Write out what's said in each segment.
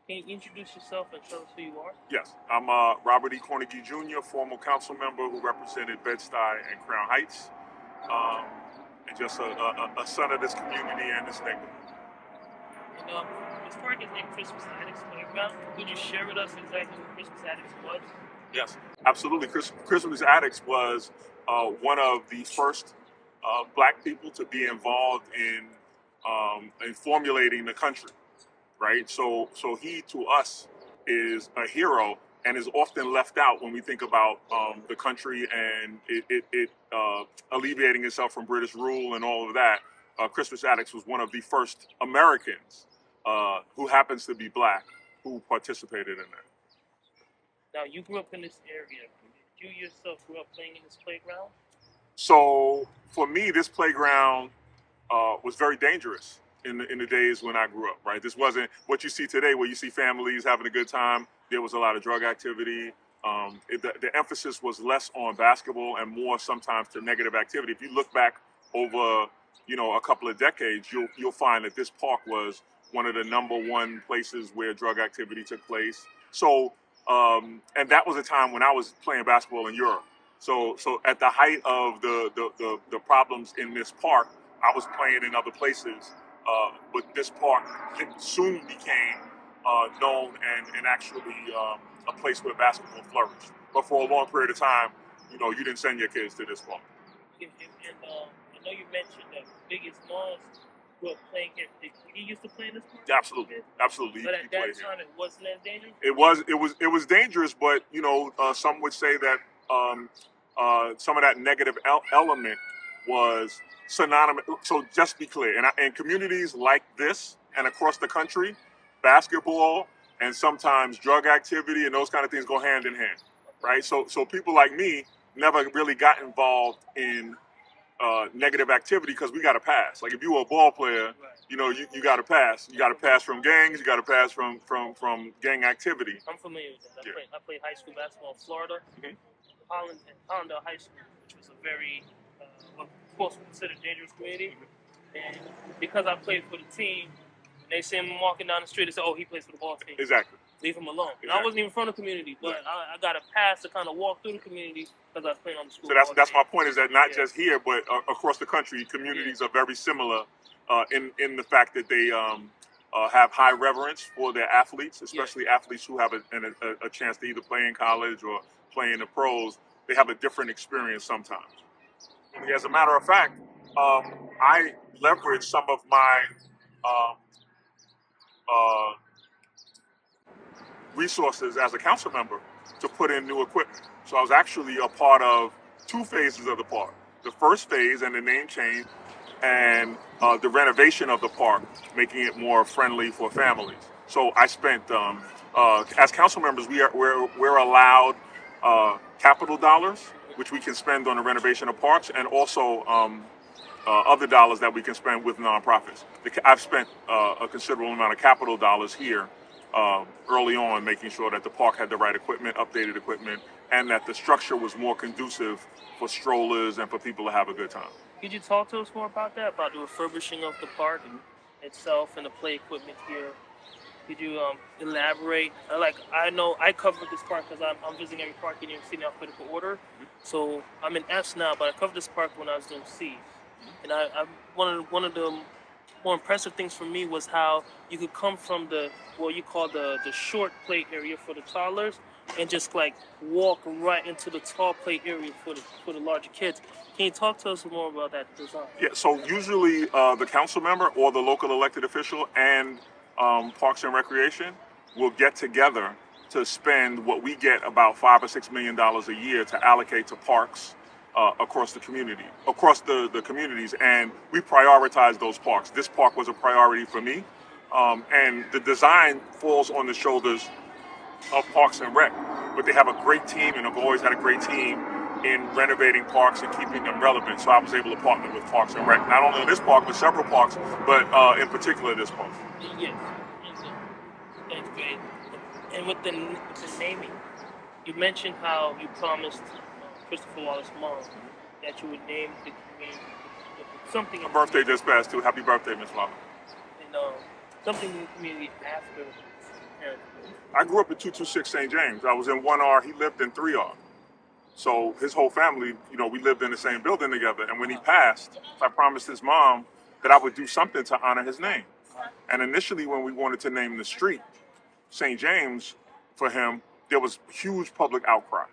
Can you introduce yourself and tell us who you are? Yes, I'm Robert Cornegy Jr., former council member who represented Bed-Stuy and Crown Heights, um, and just a son of this community and this neighborhood. And this park is named Crispus Attucks Playground. Could you share with us exactly what Crispus Attucks was? Yes, absolutely. Crispus Attucks was one of the first black people to be involved in formulating the country. Right? So he to us is a hero and is often left out when we think about the country and it alleviating itself from British rule and all of that. Crispus Attucks was one of the first Americans who happens to be black who participated in that. Now, you grew up in this area. You yourself grew up playing in this playground? So for me, this playground was very dangerous in the days when I grew up, right? This wasn't what you see today where you see families having a good time. There was a lot of drug activity. The emphasis was less on basketball and more sometimes to negative activity. If you look back over, a couple of decades, you'll find that this park was one of the number one places where drug activity took place. So, and that was a time when I was playing basketball in Europe. So at the height of the problems in this park, I was playing in other places, but this park soon became known and actually a place where basketball flourished. But for a long period of time, you didn't send your kids to this park. And I know you mentioned that Biggie Smalls grew up playing here. Did he used to play in this park? Absolutely. But at that time, it wasn't as dangerous? It was dangerous, but some would say that some of that negative element was synonymous. So just to be clear, in communities like this and across the country, basketball and sometimes drug activity and those kind of things go hand in hand, right? So people like me never really got involved in negative activity because we got to pass. Like if you were a ball player, Right. You got to pass. You got to pass from gangs. You got to pass from gang activity. I'm familiar with that. Yeah. I played high school basketball in Florida, Hollandale High School, which was a very, of course, considered dangerous community. And because I played for the team, they see him walking down the street and say, "Oh, he plays for the ball team." Exactly. Leave him alone. Exactly. And I wasn't even from the community, but I got a pass to kind of walk through the community because I was playing on the school. So that's my point. Is that not just here, but across the country, communities are very similar in the fact that they have high reverence for their athletes, especially athletes who have a chance to either play in college or play in the pros. They have a different experience sometimes. As a matter of fact, I leveraged some of my um, resources as a council member to put in new equipment. So I was actually a part of two phases of the park. The first phase and the name change and the renovation of the park, making it more friendly for families. So I spent, as council members, we're allowed capital dollars, which we can spend on the renovation of parks, and also other dollars that we can spend with nonprofits. I've spent a considerable amount of capital dollars here early on, making sure that the park had the right equipment, updated equipment, and that the structure was more conducive for strollers and for people to have a good time. Could you talk to us more about that, about the refurbishing of the park itself and the play equipment here? Could you elaborate? I know I covered this park because I'm visiting every park in New York City in alphabetical order. So I'm in S now, but I covered this park when I was doing C. And I one of the more impressive things for me was how you could come from what you call the short play area for the toddlers and just like walk right into the tall play area for the larger kids. Can you talk to us more about that design? Yeah, so usually the council member or the local elected official and Parks and Recreation will get together to spend what we get about $5 or $6 million a year to allocate to parks across the communities, and we prioritize those parks. This park was a priority for me, and the design falls on the shoulders of Parks and Rec, but they have a great team and have always had a great team in renovating parks and keeping them relevant. So I was able to partner with Parks and Rec, not only in this park, but several parks, but in particular this park. Yes, that's great. And with the naming, you mentioned how you promised Christopher Wallace's mom that you would name the community something. Her birthday just passed too. Happy birthday, Miss Mama. And something in the community after her parents I grew up in 226 St. James. I was in 1R. He lived in 3R. So his whole family, we lived in the same building together. And when he passed, I promised his mom that I would do something to honor his name. And initially, when we wanted to name the street St. James for him, there was huge public outcry.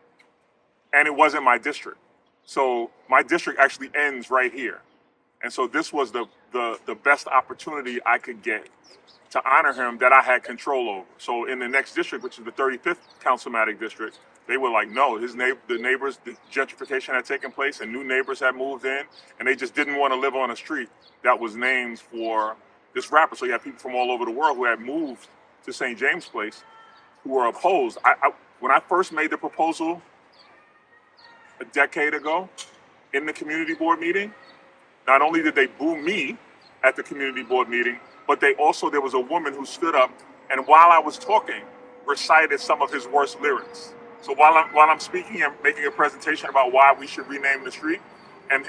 And it wasn't my district. So my district actually ends right here. And so this was the best opportunity I could get to honor him that I had control over. So in the next district, which is the 35th Councilmatic District, they were like, no, the neighbors, the gentrification had taken place and new neighbors had moved in, and they just didn't want to live on a street that was named for this rapper. So you had people from all over the world who had moved to St. James Place who were opposed. When I first made the proposal a decade ago in the community board meeting, not only did they boo me at the community board meeting, but there was a woman who stood up and while I was talking, recited some of his worst lyrics. So while I'm speaking and making a presentation about why we should rename the street and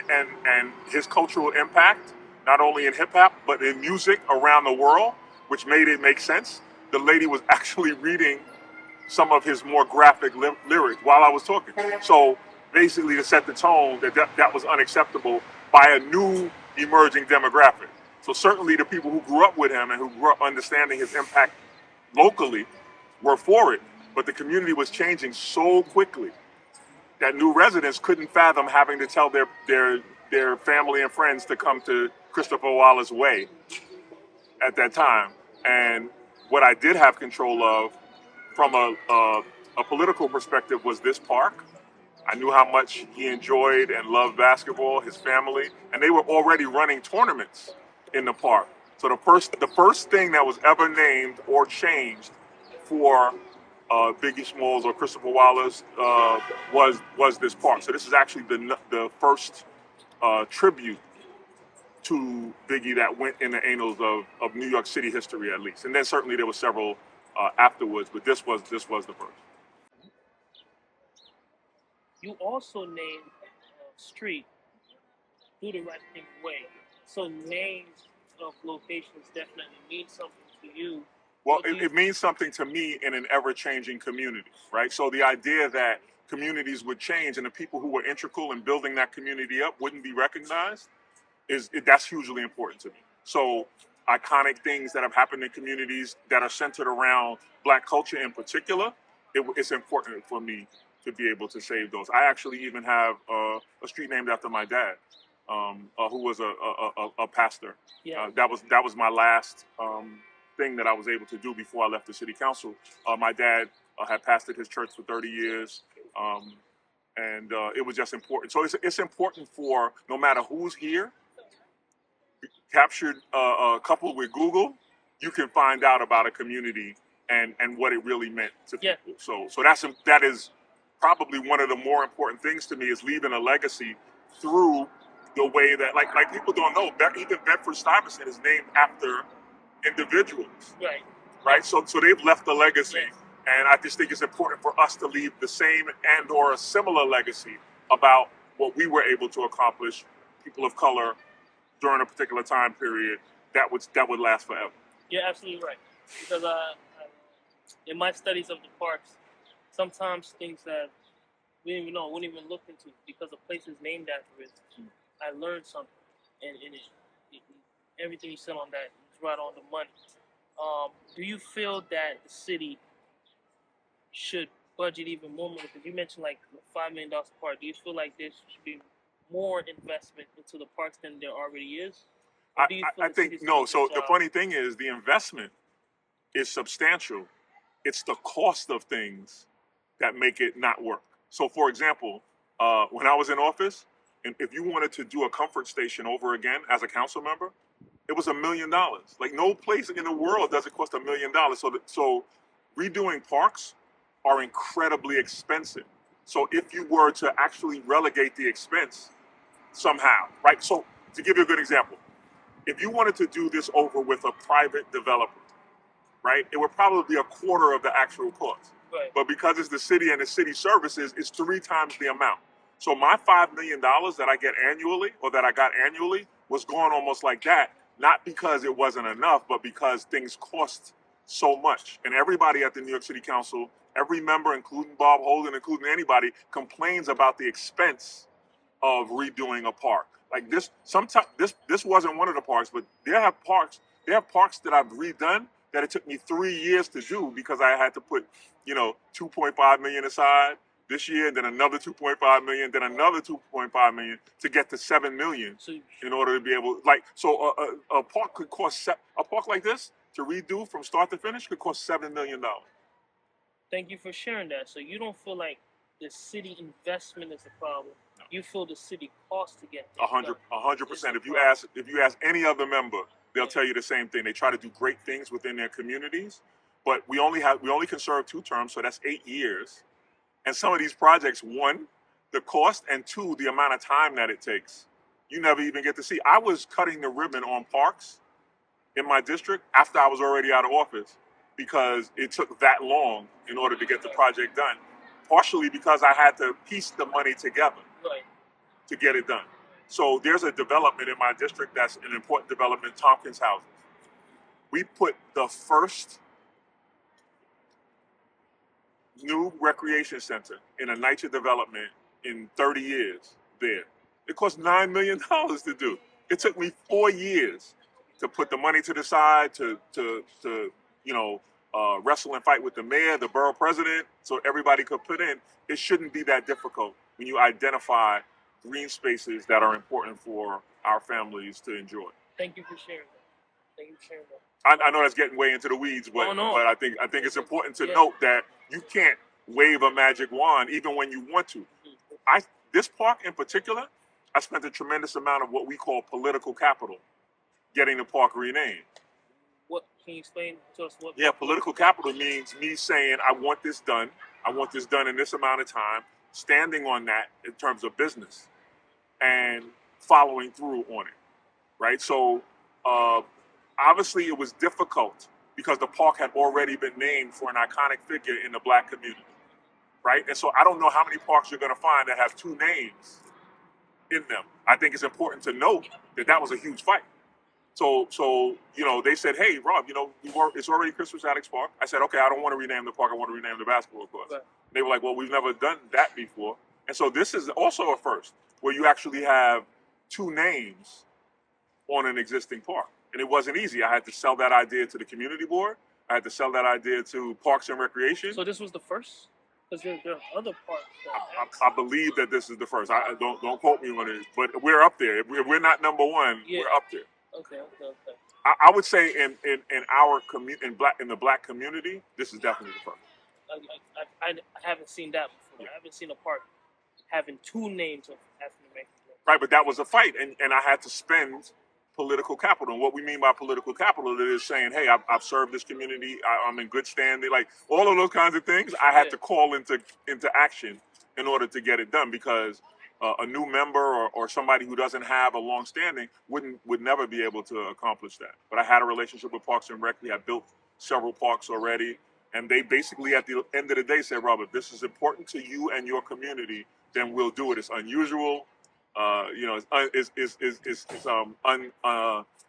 his cultural impact, not only in hip hop, but in music around the world, which made it make sense, the lady was actually reading some of his more graphic lyrics while I was talking. So basically to set the tone that was unacceptable by a new emerging demographic. So certainly the people who grew up with him and who grew up understanding his impact locally were for it. But the community was changing so quickly that new residents couldn't fathom having to tell their family and friends to come to Christopher Wallace Way at that time. And what I did have control of from a political perspective was this park. I knew how much he enjoyed and loved basketball, his family, and they were already running tournaments in the park. So the first thing that was ever named or changed for Biggie Smalls or Christopher Wallace was this park. So this is actually the first tribute to Biggie that went in the annals of New York City history, at least. And then certainly there were several afterwards, but this was the first. You also named street Do the Right Thing Way. So names of locations definitely mean something to you. Well, it means something to me in an ever-changing community, right? So the idea that communities would change and the people who were integral in building that community up wouldn't be recognized, that's hugely important to me. So iconic things that have happened in communities that are centered around Black culture in particular, it's important for me to be able to save those. I actually even have a street named after my dad, who was a pastor. Yeah. That was my last thing that I was able to do before I left the city council. My dad had pastored his church for 30 years, and it was just important. So it's important for no matter who's here, captured coupled with Google, you can find out about a community and what it really meant to people. Yeah. So that is probably one of the more important things to me, is leaving a legacy through the way that like people don't know, even Bedford-Stuyvesant is named after individuals. Right. So they've left a legacy. Yes. And I just think it's important for us to leave the same and or a similar legacy about what we were able to accomplish, people of color, during a particular time period that would last forever. You're absolutely right. Because in my studies of the parks, sometimes things that we didn't even know, wouldn't even look into, because a place is named after it. I learned something, and everything you said on that is right on the money. Do you feel that the city should budget even more money? Because you mentioned like $5 million park. Do you feel like there should be more investment into the parks than there already is? I think no. So the funny thing is, the investment is substantial. It's the cost of things that make it not work. So, for example, when I was in office, and if you wanted to do a comfort station over again as a council member, it was $1 million. Like, no place in the world does it cost $1 million. So redoing parks are incredibly expensive. So if you were to actually relegate the expense somehow, right? So to give you a good example, if you wanted to do this over with a private developer, right, it would probably be a quarter of the actual cost. Right. But because it's the city and the city services, it's 3 times the amount. So my $5 million that I get annually, or that I got annually, was going almost like that, not because it wasn't enough, but because things cost so much. And everybody at the New York City Council, every member, including Bob Holden, including anybody, complains about the expense of redoing a park. Like this, sometimes this wasn't one of the parks, but they have parks that I've redone that it took me 3 years to do because I had to put, 2.5 million aside this year, and then another 2.5 million, then another 2.5 million to get to 7 million in order to be able, a park could cost, a park like this to redo from start to finish could cost $7 million. Thank you for sharing that. So you don't feel like the city investment is the problem. No. You feel the city cost to get there. 100%. If you ask any other member, they'll tell you the same thing. They try to do great things within their communities, but we only can serve 2 terms, so that's 8 years. And some of these projects, 1, the cost, and 2, the amount of time that it takes, you never even get to see. I was cutting the ribbon on parks in my district after I was already out of office because it took that long in order to get the project done, partially because I had to piece the money together to get it done. So there's a development in my district that's an important development, Tompkins Houses. We put the first new recreation center in a NYCHA development in 30 years there. It cost $9 million to do. It took me 4 years to put the money to the side, to wrestle and fight with the mayor, the borough president, so everybody could put in. It shouldn't be that difficult when you identify green spaces that are important for our families to enjoy. Thank you for sharing that. Thank you for sharing that. I know that's getting way into the weeds, but I think it's important to note that you can't wave a magic wand even when you want to. This park in particular, I spent a tremendous amount of what we call political capital getting the park renamed. What can you explain to us? What? Yeah, political capital means me saying I want this done. I want this done in this amount of time, standing on that in terms of business and following through on it, right? So obviously it was difficult because the park had already been named for an iconic figure in the Black community, right? And so I don't know how many parks you're going to find that have 2 names in them. I think it's important to note that was a huge fight. So they said, hey, Rob, it's already Crispus Attucks Park. I said, okay, I don't want to rename the park. I want to rename the basketball court. Right. They were like, well, we've never done that before. And so this is also a first where you actually have 2 names on an existing park. And it wasn't easy. I had to sell that idea to the community board. I had to sell that idea to Parks and Recreation. So this was the first? Because there are other parks. I believe that this is the first. I don't quote me on it, but we're up there. If we're not number 1, we're up there. Okay. I would say in our in the Black community, this is definitely the first. I haven't seen that before. I haven't seen a park having 2 names of African Americans. Right, but that was a fight, and I had to spend political capital. And what we mean by political capital is saying, hey, I've served this community. I'm in good standing. Like all of those kinds of things, I had to call into action in order to get it done because a new member or somebody who doesn't have a long standing would never be able to accomplish that. But I had a relationship with Parks and Rec. We had built several parks already, and they basically at the end of the day said, Robert, this is important to you and your community, then we'll do it. It's unusual. It's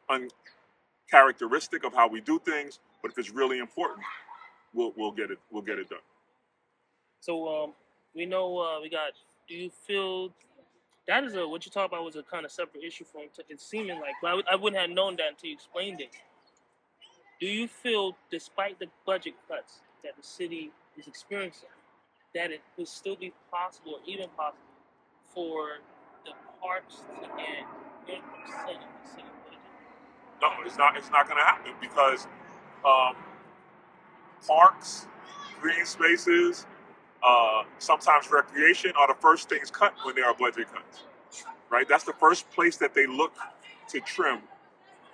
uncharacteristic of how we do things, but if it's really important, we'll get it done. So we know we got. Do you feel that is what you talk about was a kind of separate issue from it seeming like, but I wouldn't have known that until you explained it. Do you feel, despite the budget cuts that the city is experiencing, that it would still be possible, or even possible, for the parks to get 1% of the city budget? No, it's not. It's not going to happen because parks, green spaces, sometimes recreation are the first things cut when there are budget cuts. Right? That's the first place that they look to trim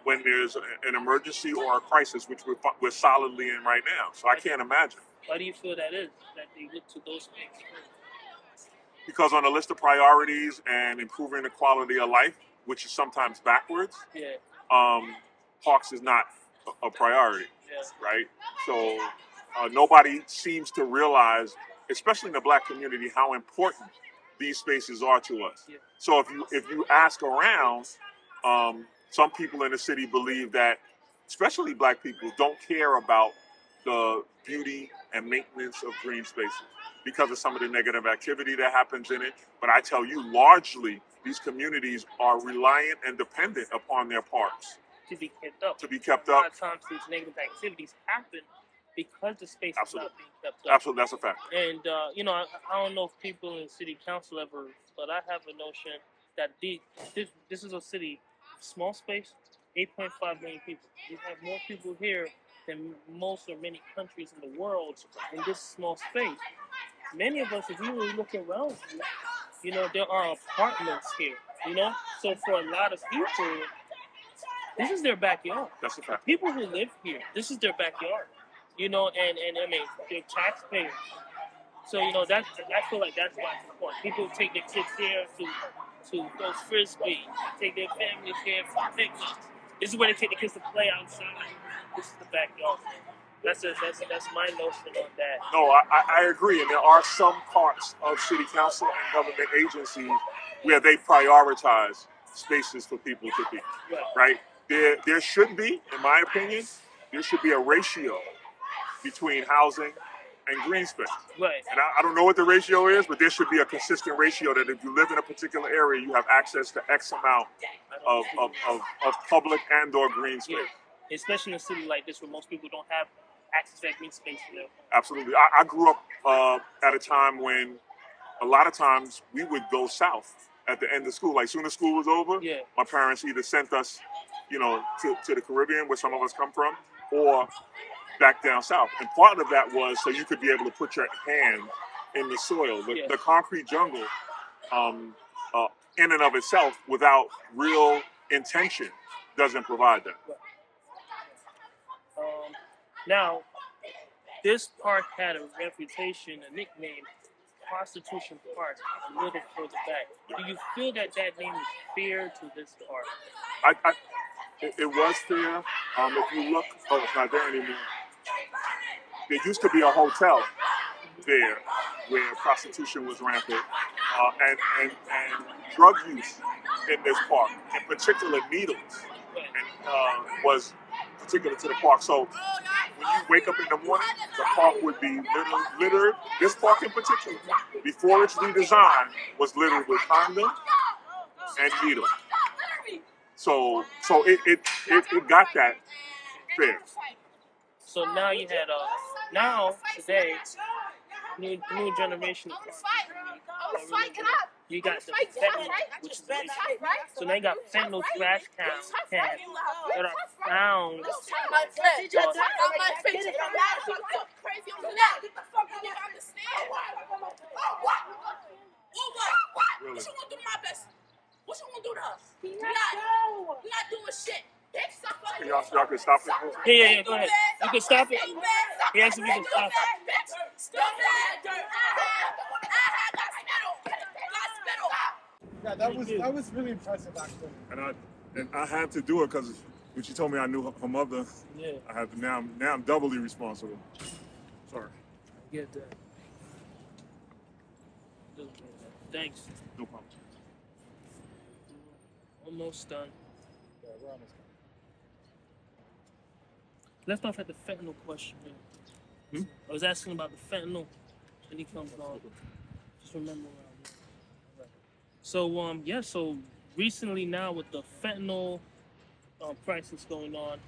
when there's an emergency or a crisis, which we're solidly in right now. So I can't imagine. Why do you feel that is, that they look to those things? Because on the list of priorities and improving the quality of life, which is sometimes backwards, parks is not a priority, right? So nobody seems to realize, especially in the Black community, how important these spaces are to us. Yeah. So if you ask around, some people in the city believe that, especially Black people, don't care about the beauty and maintenance of green spaces because of some of the negative activity that happens in it. But I tell you, largely, these communities are reliant and dependent upon their parks. To be kept up. To be kept A up. lot of times these negative activities happen because the space is not being kept up. Absolutely, that's a fact. And, I don't know if people in city council ever, but I have a notion that this is a city, small space, 8.5 million people. We have more people here than most or many countries in the world in this small space. Many of us, if you really look around, there are apartments here, So for a lot of people, this is their backyard. That's a fact. People who live here, this is their backyard, and I mean, they're taxpayers. So, I feel like that's my point. People take their kids here to go frisbee, take their families here for picnics. This is where they take the kids to play outside. This is the backyard. That's my notion on that. No, I agree. And there are some parts of city council and government agencies where they prioritize spaces for people to be. Right? There should be, in my opinion, there should be a ratio between housing and green space. Right. And I don't know what the ratio is, but there should be a consistent ratio that if you live in a particular area, you have access to X amount of public and or green space. Yeah. Especially in a city like this where most people don't have access to that green space. Absolutely. I grew up at a time when a lot of times we would go south at the end of school. Like soon as school was over, my parents either sent us, to the Caribbean where some of us come from, or back down south. And part of that was so you could be able to put your hand in the soil. The concrete jungle, in and of itself, without real intention, doesn't provide that. Now, this park had a reputation, a nickname, Prostitution Park, a little further back. Do you feel that name is fair to this park? It was fair. If you look, it's not there anymore. There used to be a hotel there where prostitution was rampant, and drug use in this park, in particular needles, was particular to the park. So when you wake up in the morning, the park would be littered. This park in particular, before its redesign, was littered with condoms and needles. So it got that fair. So now you had today, new generation. You got the fentanyl, which is amazing. So now you got fentanyl trash cans that are found. Really? What you gonna do to us? We're not doing shit. Y'all can stop it? Yeah, go ahead. You can stop it. He asked if you can stop it. Yeah, that was really impressive, actually. And I had to do it because when she told me I knew her mother, I had to now I'm doubly responsible. Sorry. I get that. Thanks. No problem. Almost done. Yeah, we're almost done. Left off at the fentanyl question. I was asking about the fentanyl, and he comes on. Just remember around here. So so recently now with the fentanyl crisis going on,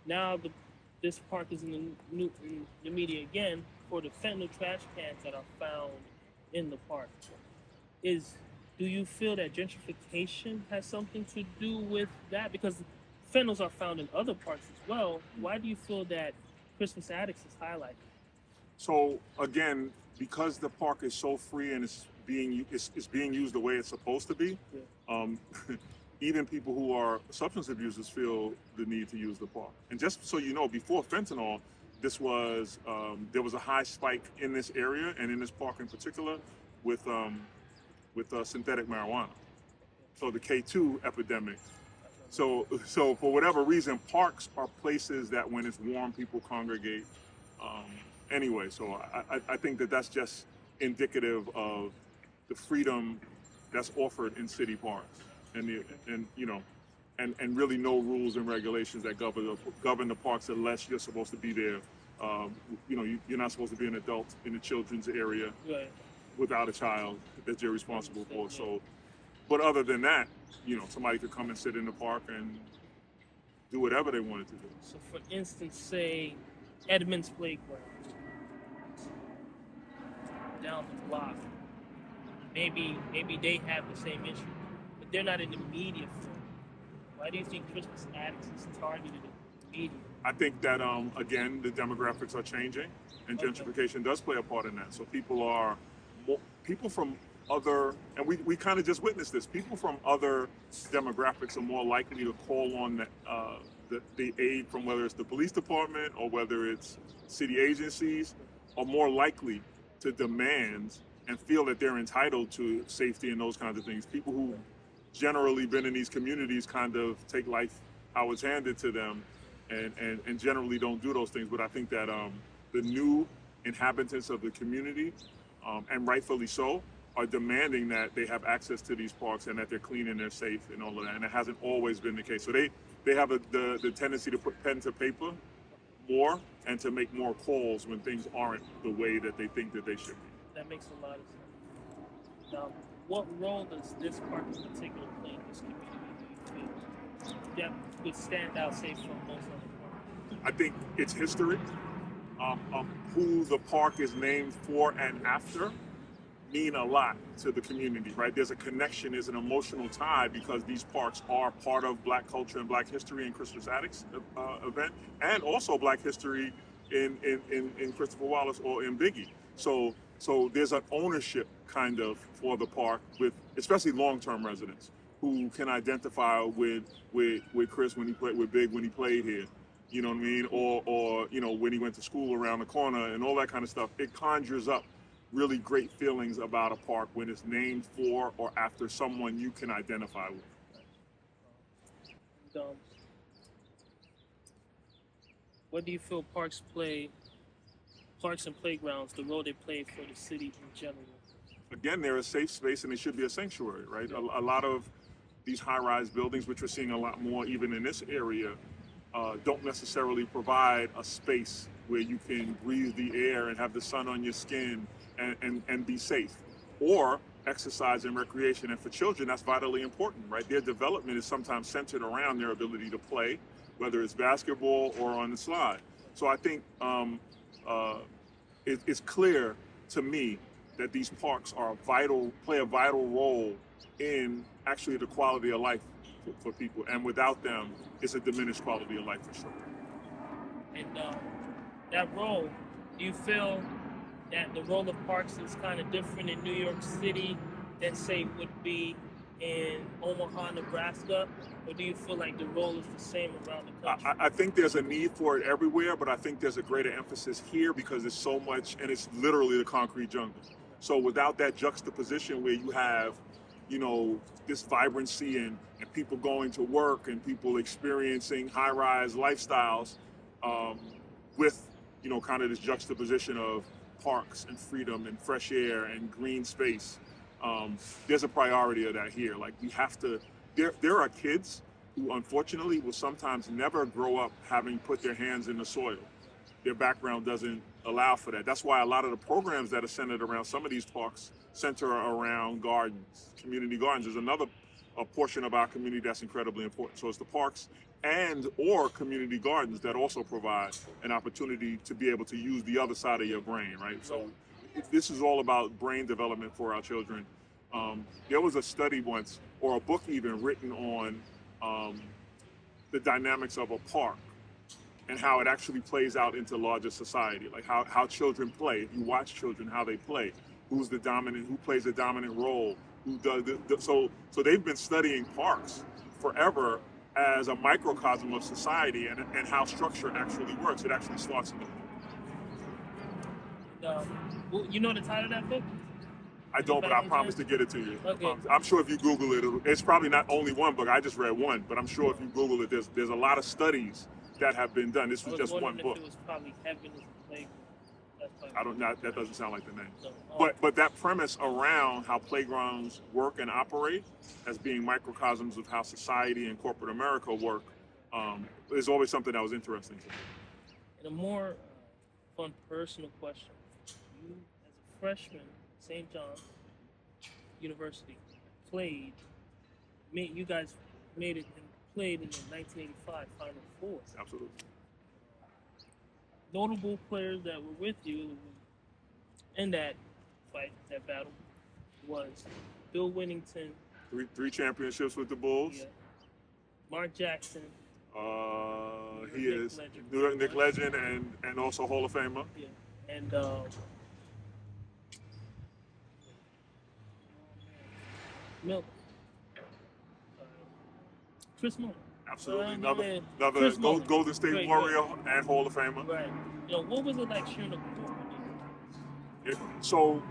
now this park is in the media again for the fentanyl trash cans that are found in the park. Do you feel that gentrification has something to do with that? Because fentanyls are found in other parks as well. Why do you feel that Crispus Attucks is highlighted? So again, because the park is so free and it's being used the way it's supposed to be, even people who are substance abusers feel the need to use the park. And just so you know, before fentanyl, there was a high spike in this area and in this park in particular with synthetic marijuana. So the K2 epidemic. So for whatever reason, parks are places that when it's warm, people congregate. Anyway, so I think that's just indicative of the freedom that's offered in city parks, and really no rules and regulations that govern the parks unless you're supposed to be there You're not supposed to be an adult in the children's area Right. without a child that you're responsible for. Understand, So, but other than that, somebody could come and sit in the park and do whatever they wanted to do. So, for instance, say Edmonds Playground down the block. Maybe they have the same issue, but they're not in the media field. Why do you think Crispus Attucks is targeted in the media? I think that again, the demographics are changing, and gentrification does play a part in that. So people from other, and we kind of just witnessed this. People from other demographics are more likely to call on the aid from whether it's the police department or whether it's city agencies, are more likely to demand and feel that they're entitled to safety and those kinds of things. People who generally been in these communities kind of take life how it's handed to them and generally don't do those things. But I think that the new inhabitants of the community, and rightfully so, are demanding that they have access to these parks and that they're clean and they're safe and all of that. And it hasn't always been the case. So they have the tendency to put pen to paper more and to make more calls when things aren't the way that they think that they should be. That makes a lot of sense. Now, what role does this park in particular play in this community, do you feel, that would stand out, say, from most other parks? I think it's history. Who the park is named for and after mean a lot to the community, right? There's a connection, there's an emotional tie because these parks are part of Black culture and Black history in Crispus Attucks event, and also Black history in Christopher Wallace or in Biggie. So there's an ownership kind of for the park with especially long-term residents who can identify with Chris when he played with Big when he played here. You know what I mean? Or when he went to school around the corner and all that kind of stuff. It conjures up really great feelings about a park when it's named for or after someone you can identify with. And, what do you feel parks and playgrounds, the role they play for the city in general? Again, they're a safe space and they should be a sanctuary, right? A lot of these high-rise buildings, which we're seeing a lot more even in this area, don't necessarily provide a space where you can breathe the air and have the sun on your skin and be safe, or exercise and recreation. And for children, that's vitally important, right? Their development is sometimes centered around their ability to play, whether it's basketball or on the slide. So I think it's clear to me that these parks play a vital role in actually the quality of life for people. And without them, it's a diminished quality of life for sure. And that role, do you feel that the role of parks is kind of different in New York City than, say, would be in Omaha, Nebraska? Or do you feel like the role is the same around the country? I think there's a need for it everywhere, but I think there's a greater emphasis here because there's so much, and it's literally the concrete jungle. So without that juxtaposition where you have, this vibrancy and people going to work and people experiencing high-rise lifestyles with, kind of this juxtaposition of parks and freedom and fresh air and green space. There's a priority of that here. Like we have to, there are kids who unfortunately will sometimes never grow up having put their hands in the soil. Their background doesn't allow for that. That's why a lot of the programs that are centered around some of these parks center around gardens, community gardens. There's another portion of our community that's incredibly important. So it's the parks or community gardens that also provide an opportunity to be able to use the other side of your brain, right? So this is all about brain development for our children. There was a study once, or a book even, written on the dynamics of a park and how it actually plays out into larger society, like how children play. If you watch children, how they play, who plays the dominant role, who does so they've been studying parks forever as a microcosm of society and how structure actually works. It actually starts in the book. You know the title of that book? I don't, but I promise to get it to you. Okay. I'm sure if you Google it, it's probably not only one book. I just read one, but I'm sure if you Google it, there's a lot of studies that have been done. This was just one book. It was probably Heaven is a Playground. That doesn't sound like the name. No. But that premise around how playgrounds work and operate as being microcosms of how society and corporate America work is always something that was interesting to me. In a more fun personal question. You, as a freshman, St. John's University, played. You guys made it and played in the 1985 Final Four. Absolutely. Notable players that were with you in that fight, that battle, was Bill Winnington. Three championships with the Bulls. Yeah. Mark Jackson. He is Legend. New York Knicks legend and also Hall of Famer. Yeah. And Milk. Chris Mullin. Absolutely. Chris Another Mullin. Golden State Great, Warrior and Hall of Famer. Right. What was it like sharing the court with these guys? So,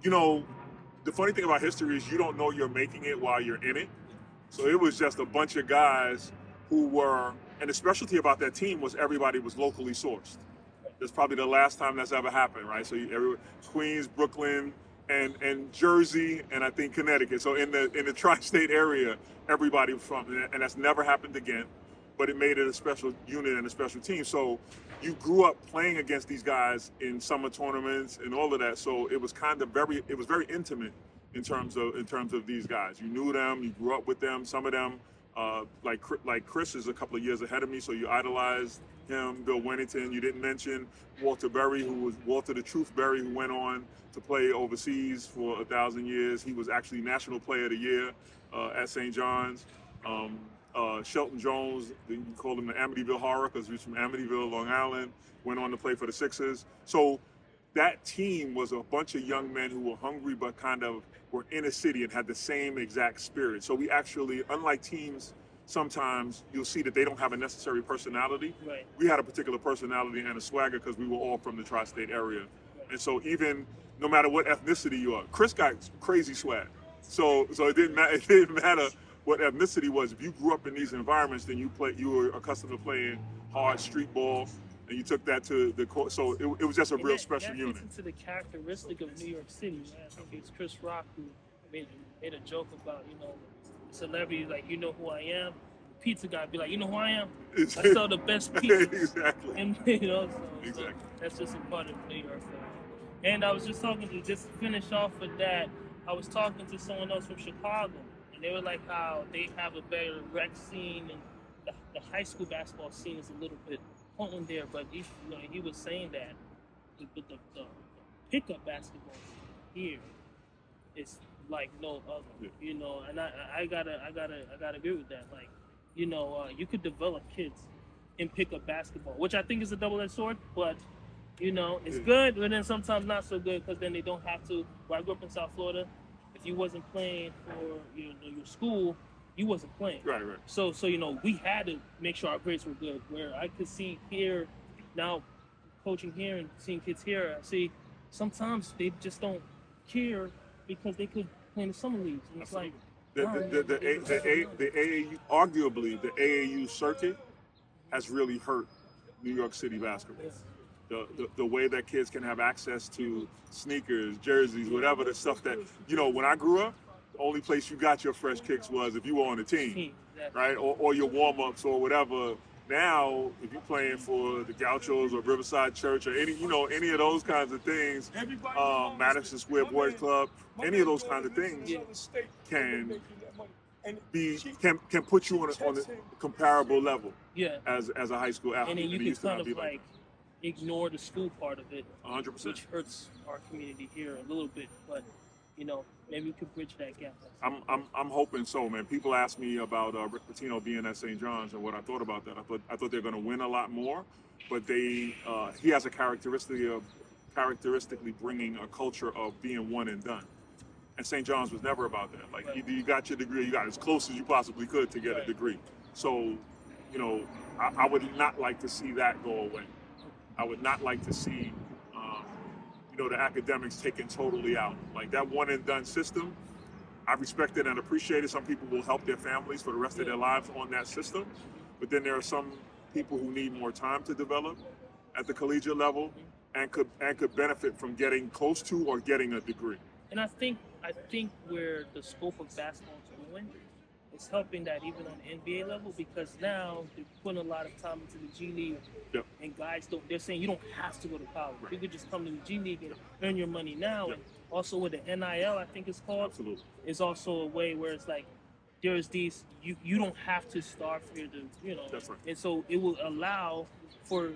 the funny thing about history is you don't know you're making it while you're in it. So it was just a bunch of guys who were, and the specialty about that team was everybody was locally sourced. That's probably the last time that's ever happened, right? So Queens, Brooklyn, and Jersey, and I think Connecticut. So in the tri-state area, everybody was from, and that's never happened again. But it made it a special unit and a special team. So you grew up playing against these guys in summer tournaments and all of that. So it was very intimate in terms of these guys. You knew them, you grew up with them. Some of them, like Chris is a couple of years ahead of me, so you idolized him. Bill Winnington. You didn't mention Walter Berry, who was Walter the Truth Berry, who went on to play overseas for 1,000 years. He was actually National Player of the Year at St. John's. Shelton Jones, you call him the Amityville Horror because he was from Amityville, Long Island, went on to play for the Sixers. So that team was a bunch of young men who were hungry but kind of were in a city and had the same exact spirit. So we actually, unlike teams, sometimes you'll see that they don't have a necessary personality. Right. We had a particular personality and a swagger because we were all from the tri-state area. Right. And so even no matter what ethnicity you are, Chris got crazy swag. So it didn't matter what ethnicity was. If you grew up in these environments, then you were accustomed to playing hard street ball, and you took that to the court. So it was just a real special unit. That fits into the characteristic of New York City. Man. I think it's Chris Rock who made a joke about, celebrities like, you know who I am. The pizza guy be like, you know who I am? I sell the best pizza. Exactly. And, Exactly. So that's just a part of New York. And I was just talking to, just to finish off with that, I was talking to someone else from Chicago. They were like how they have a better rec scene, and the high school basketball scene is a little bit potent there. But he was saying that the pickup basketball scene here is like no other. Yeah. And I gotta agree with that. Like, you could develop kids in pickup basketball, which I think is a double-edged sword. But it's good, but then sometimes not so good because then they don't have to. Where I grew up in South Florida. If you wasn't playing for your school, you wasn't playing. Right. So we had to make sure our grades were good. Where I could see here now, coaching here and seeing kids here, I see sometimes they just don't care because they could play in the summer leagues, and it's like the AAU, arguably the AAU circuit has really hurt New York City basketball. Yeah. The way that kids can have access to sneakers, jerseys, whatever the stuff that, when I grew up, the only place you got your fresh kicks was if you were on the team, right? Or your warm-ups or whatever. Now, if you're playing for the Gauchos or Riverside Church or any of those kinds of things, Madison Square Boys Club, any of those kinds of things can put you on a comparable level as a high school athlete. And then you can kind of like ignore the school part of it, 100%, which hurts our community here a little bit. But maybe we could bridge that gap. I'm hoping so, man. People ask me about Rick Pitino being at St. John's and what I thought about that. I thought they're going to win a lot more, but he has a characteristically bringing a culture of being one and done. And St. John's was never about that. Like, either you got your degree, you got as close as you possibly could to get a degree. So, I would not like to see that go away. I would not like to see, the academics taken totally out. Like that one and done system, I respect it and appreciate it. Some people will help their families for the rest of their lives on that system. But then there are some people who need more time to develop at the collegiate level and could benefit from getting close to or getting a degree. And I think where the scope of basketball is going it's helping that even on the NBA level, because now they're putting a lot of time into the G League, Yep. and guys don't. They're saying you don't have to go to college. Right. You could just come to the G League and earn your money now. Yep. And also with the NIL, I think it's called, Absolutely. is also a way where it's like there's these you don't have to starve here to That's right. and so it will allow for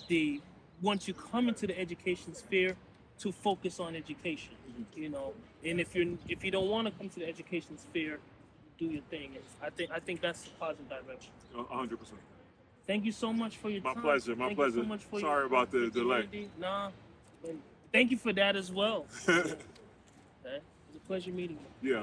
the once you come into the education sphere to focus on education, and if you don't want to come to the education sphere, do your thing. I think that's the positive direction. 100%. Thank you so much for your My time. pleasure. My Thank pleasure. You so much for Sorry about the delay. community. Nah, and thank you for that as well. Okay. It was a pleasure meeting you. Yeah.